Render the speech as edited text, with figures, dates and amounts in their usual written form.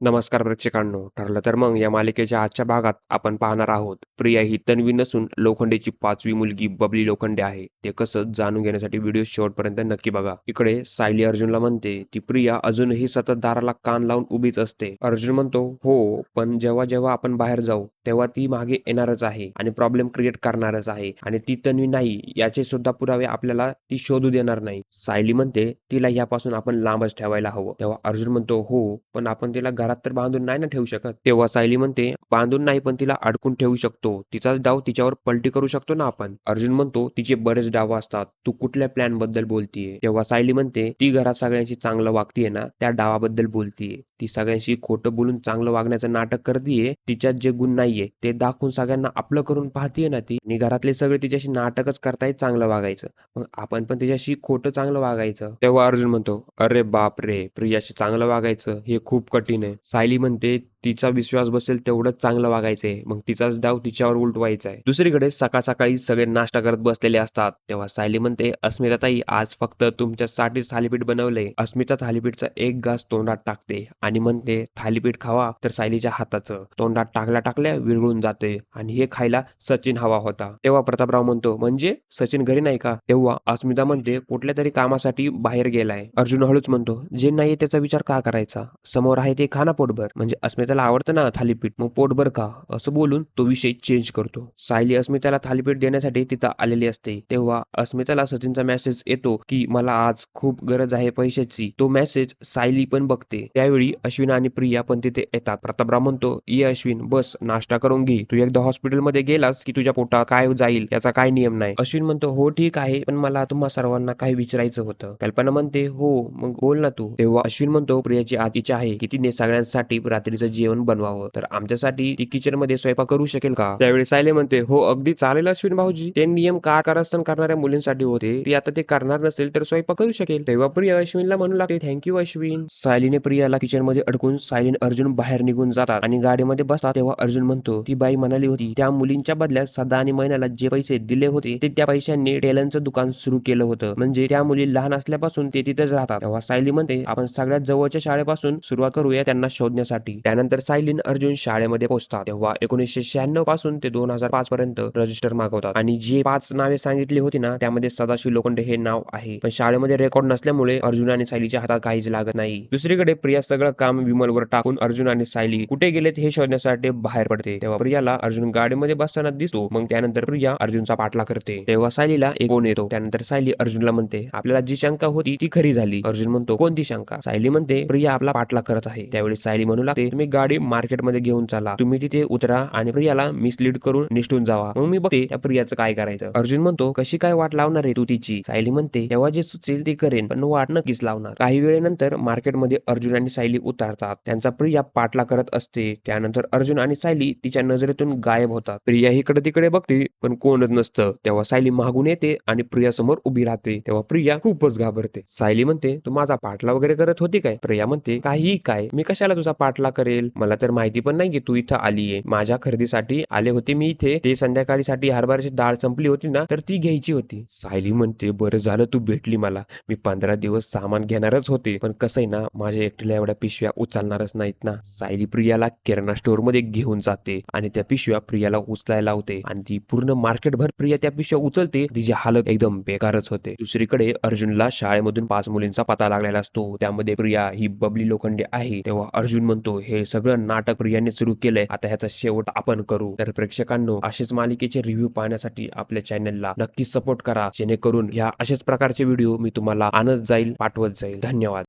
नमस्कार प्रेक्षकांनो, ठरलं तर मग या मालिकेच्या आजच्या भागात आपण पाहणार आहोत. प्रिया ही तन्वी नसून लोखंडेची 5वी मुलगी बबली लोखंडे आहे. ते कसं जाणून घेण्यासाठी व्हिडिओ शेवटपर्यंत नक्की बघा. इकडे सायली अर्जुनला म्हणते ती प्रिया अजूनही सतत दाराला कान लावून उभीच असते. अर्जुन म्हणतो हो, पण जेव्हा जेव्हा आपण बाहेर जाऊ तेव्हा ती मागे येणारच आहे आणि प्रॉब्लेम क्रिएट करणारच आहे आणि ती तन्वी नाही याचे सुद्धा पुरावे आपल्याला ती शोधू देणार नाही. सायली म्हणते तिला यापासून आपण लांबच ठेवायला हवं. तेव्हा अर्जुन म्हणतो हो, पण आपण तिला घरात तर बांधून नाही ना ठेवू शकत. तेव्हा सायली म्हणते बांधून नाही, पण तिला अडकून ठेवू शकतो. तिचाच डाव तिच्यावर पलटी करू शकतो ना आपण. अर्जुन म्हणतो तिचे बरेच डाव असतात, तू कुठल्या प्लॅन बद्दल बोलतीये. तेव्हा सायली म्हणते ती घरात सगळ्यांशी चांगलं वागतीये ना, त्या डावाबद्दल बोलतीये. ती सगळ्यांशी खोटं बोलून चांगलं वागण्याचं नाटक करतीये. तिच्यात जे गुण नाहीये ते दाखवून सगळ्यांना आपलं करून पाहतीये ना ती. आणि घरातले सगळे तिच्याशी नाटकच करतायत चांगलं वागायचं, मग आपण पण तिच्याशी खोटं चांगलं वागायचं. तेव्हा अर्जुन म्हणतो अरे बाप रे, प्रियाशी चांगलं वागायचं हे खूप कठीण आहे. सायली म्हणते तिचा विश्वास बसेल तेवढंच चांगलं वागायचंय, मग तिचाच डाव तिच्यावर उलटवायचा आहे. दुसरीकडे सकाळ सकाळी सगळे नाश्ता करत बसलेले असतात. तेव्हा सायली म्हणते अस्मिताताई आज फक्त तुमच्यासाठीच थालीपीठ बनवलंय. अस्मिता थालीपीठचा एक घास तोंडात टाकते आणि म्हणते थालीपीठ खावा, तर सायलीच्या हाताचं तोंडात टाकल्या टाकल्या विरघळून जाते आणि हे खायला सचिन हवा होता. तेव्हा प्रतापराव म्हणतो म्हणजे सचिन घरी नाही का. तेव्हा अस्मिता म्हणते कुठल्या तरी कामासाठी बाहेर गेलाय. अर्जुन हळूच म्हणतो जे नाहीये त्याचा विचार का करायचा, समोर आहे ते खाना पोटभर. म्हणजे अस्मिताला आवडतं ना थालीपीठ, मग पोटभर का, असं बोलून तो विषय चेंज करतो. सायली अस्मिताला थालीपीठ देण्यासाठी तिथं आलेली असते. तेव्हा अस्मिताला सचिनचा मेसेज येतो की मला आज खूप गरज आहे पैशाची. तो मेसेज सायली पण बघते. त्यावेळी अश्विन आणि प्रिया पण तिथे येतात. प्रतापराव म्हणतो ये अश्विन बस नाश्ता करून घे, तू एकदा हॉस्पिटलमध्ये गेलास की तुझ्या पोटात काय जाईल याचा काय नियम नाही. अश्विन म्हणतो हो ठीक आहे, पण मला तुम्हा सर्वांना काही विचारायचं होतं. कल्पना म्हणते हो मग बोल ना तू. तेव्हा अश्विन म्हणतो प्रियाची आज इच्छा आहे की तिने सगळ्यांसाठी रात्रीचं जेवण बनवावं, तर आमच्यासाठी ती किचन मध्ये स्वयंपाक करू शकेल का. त्यावेळी सायली म्हणते हो अगदी चालेल अश्विन भाऊजी, ते नियम कारस्थान करणाऱ्या मुलींसाठी होते, ती आता ते करणार नसेल तर स्वयंपाक करू शकेल. तेव्हा प्रिया अश्विनला म्हणू लागते थँक्यू अश्विन. सायलीने प्रियाला किचन मध्ये अडकून सायली अर्जुन बाहेर निघून जातात आणि गाडीमध्ये बसतात. तेव्हा अर्जुन म्हणतो ती बाई म्हणाली होती त्या मुलींच्या बदल्यात सदा आणि महिन्याला जे पैसे दिले होते ते त्या पैशांनी टेलरचं दुकान सुरू केलं होतं, म्हणजे त्या मुली लहान असल्यापासून ते तिथेच राहतात. तेव्हा सायली म्हणते आपण सगळ्यात जवळच्या शाळेपासून सुरुवात करूया त्यांना शोधण्यासाठी. त्यानंतर सायली अर्जुन शाळेमध्ये पोहोचतात. तेव्हा 1996 पासून ते 2005 पर्यंत रजिस्टर मागवतात आणि जे 5 नावे सांगितली होती ना त्यामध्ये सदाशिव लोखंडे हे नाव आहे, पण शाळेमध्ये रेकॉर्ड नसल्यामुळे अर्जुन आणि सायलीच्या हातात काहीच लागत नाही. दुसरीकडे प्रिया सगळं काम विमलवर टाकून अर्जुन आणि सायली कुठे गेलेत हे शोधण्यासाठी बाहेर पडते. तेव्हा प्रियाला अर्जुन गाडीमध्ये बसताना दिसतो. मग त्यानंतर प्रिया अर्जुनचा पाठलाग करते. तेव्हा सायलीला एक फोन येतो. त्यानंतर सायली अर्जुनला म्हणते आपल्याला जी शंका होती ती खरी झाली. अर्जुन म्हणतो कोणती शंका. सायली म्हणते प्रिया आपला पाठलाग करत आहे. त्यावेळी सायली म्हणू लागते तुम्ही गाडी मार्केटमध्ये घेऊन चला, तुम्ही तिथे उतरा आणि प्रियाला मिसलीड करून निष्ठून जावा, मग मी बघते त्या प्रियाचं काय करायचं. अर्जुन म्हणतो कशी काय वाट लावणार आहे तू तिची. सायली म्हणते तेव्हा जे सुचेल ते करेन, पण वाट नक्कीच लावणार. काही वेळेनंतर मार्केटमध्ये अर्जुन आणि सायली उतरतात. त्यांचा प्रिया पाठलाग करत असते. त्यानंतर अर्जुन आणि सायली तिच्या नजरेतून गायब होतात. प्रिया इकडे तिकडे बघते पण कोणच नसतं. तेव्हा सायली मागून येते आणि प्रिया समोर उभी राहते. तेव्हा प्रिया खूपच घाबरते. सायली म्हणते तू माझा पाठलाग वगैरे करत होती काय. प्रिया म्हणते काही काय, मी कशाला तुझा पाठलाग करेल, मला तर माहिती पण नाही की तू इथं आलीये. माझ्या खरेदीसाठी आले होते मी इथे, ते संध्याकाळी साठी हरभऱ्याची डाळ संपली होती ना तर ती घ्यायची होती. सायली म्हणते बरं झालं तू भेटली मला, मी 15 दिवस सामान घेणारच होते, पण कसं आहे ना माझ्या एकटीला एवढ्या पिशव्या उचलणारच नाहीत ना. सायली प्रियाला किराणा स्टोअर मध्ये घेऊन जाते आणि त्या पिशव्या प्रियाला उचलायला लावते आणि ती पूर्ण मार्केटभर प्रिया त्या पिशव्या उचलते. तिची हालत एकदम बेकारच होते. दुसरीकडे अर्जुनला शाळेमधून 5 मुलींचा पता लागलेला असतो, त्यामध्ये प्रिया ही बबली लोखंडे आहे. तेव्हा अर्जुन म्हणतो हे सगळं नाटक प्रियाने सुरू केलंय, आता ह्याचा शेवट आपण करू. तर प्रेक्षकांनो असेच मालिकेचे रिव्ह्यू पाहण्यासाठी आपल्या चॅनलला नक्की सपोर्ट करा, जेणेकरून ह्या अशाच प्रकारचे व्हिडिओ मी तुम्हाला आणत जाईल, पाठवत जाईल. धन्यवाद.